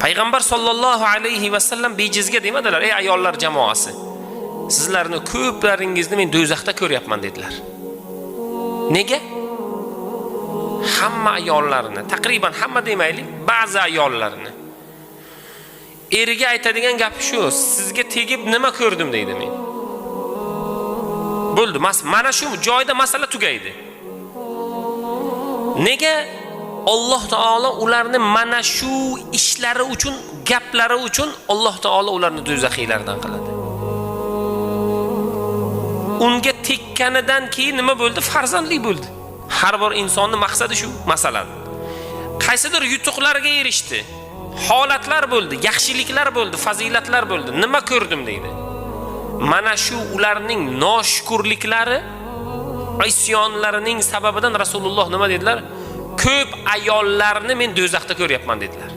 Payg'ambar sollallohu alayhi va sallam bejizga demadilar: "Ey ayollar jamoasi, sizlarni ko'plaringizni men do'zaxda ko'ryapman" dedilar. Nega? Hamma ayollarni, taqriban hamma demaylik, ba'zi ayollarni eriga aytadigan gap shu: "Sizga tegib nima ko'rdim" deydi men. Bo'ldi, mana shu joyda masala tugaydi. Nega? Alloh taolo ularni mana shu ishlari uchun, gaplari uchun Alloh taolo ularni do'zaxiylardan qiladi. Unga tekkanidan keyin nima bo'ldi? Farzandli bo'ldi. Har bir insonning maqsadi shu, masalan. Qaysidir yutuqlarga erishdi. Holatlar bo'ldi, yaxshiliklar bo'ldi, fazilatlar bo'ldi. Nima ko'rdim deydi. Mana shu ularning noshukurliklari, isyonlarining sababidan Rasululloh nima dedilar? Ko'p ayollarni men do'zaxda ko'ryapman dedilar.